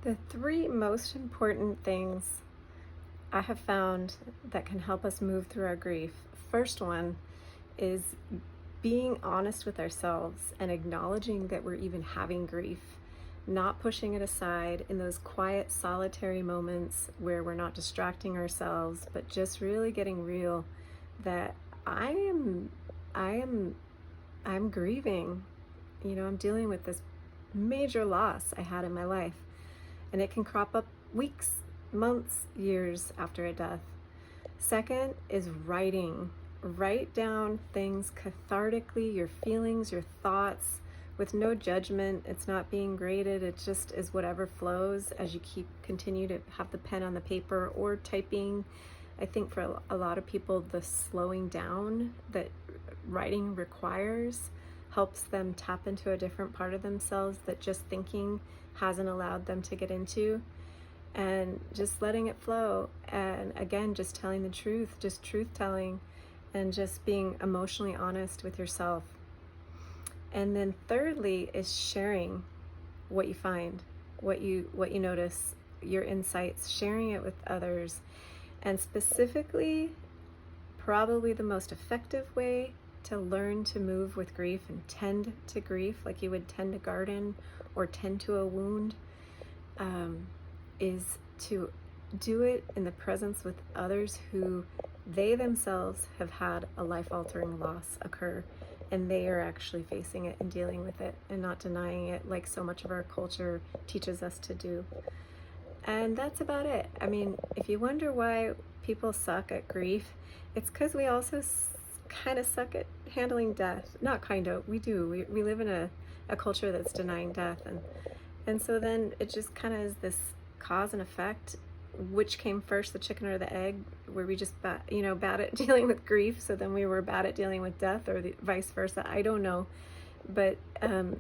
The three most important things I have found that can help us move through our grief. First one is being honest with ourselves and acknowledging that we're even having grief, not pushing it aside in those quiet, solitary moments where we're not distracting ourselves, but just really getting real that I am, I am, I'm grieving. I'm dealing with this major loss I had in my life, and it can crop up weeks, months, years after a death. Second is writing. Write down things cathartically, your feelings, your thoughts, with no judgment. It's not being graded. It just is whatever flows as you continue to have the pen on the paper or typing. I think for a lot of people, the slowing down that writing requires helps them tap into a different part of themselves that just thinking hasn't allowed them to get into, and just letting it flow. And again, just telling the truth, just truth telling, and just being emotionally honest with yourself. And then thirdly is sharing what you find, what you notice, your insights, sharing it with others. And specifically, probably the most effective way to learn to move with grief and tend to grief like you would tend a garden or tend to a wound, is to do it in the presence with others who they themselves have had a life-altering loss occur, and they are actually facing it and dealing with it and not denying it like so much of our culture teaches us to do. And that's about it. I mean, if you wonder why people suck at grief, it's because we also kind of suck at handling death. Not kind of, we do. We live in a culture that's denying death. And so then it just kind of is this cause and effect. Which came first, the chicken or the egg? Were we just bad at dealing with grief, so then we were bad at dealing with death, or the vice versa? I don't know. But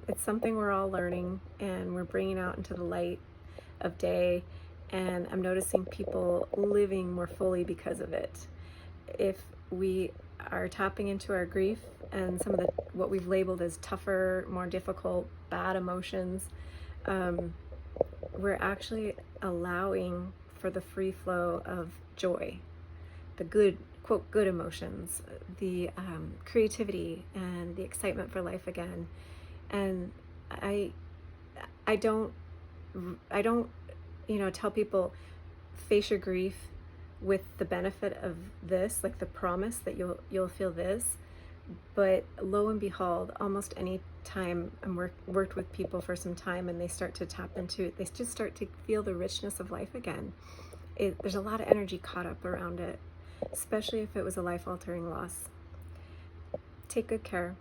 it's something we're all learning, and we're bringing out into the light of day, and I'm noticing people living more fully because of it. If we are tapping into our grief and some of the what we've labeled as tougher, more difficult, bad emotions, we're actually allowing for the free flow of joy, the good, quote, good emotions, the creativity and the excitement for life again. And I don't tell people face your grief with the benefit of this, like the promise that you'll feel this. But lo and behold, almost any time I'm worked with people for some time and they start to tap into it, they just start to feel the richness of life again. There's a lot of energy caught up around it, especially if it was a life-altering loss. Take good care.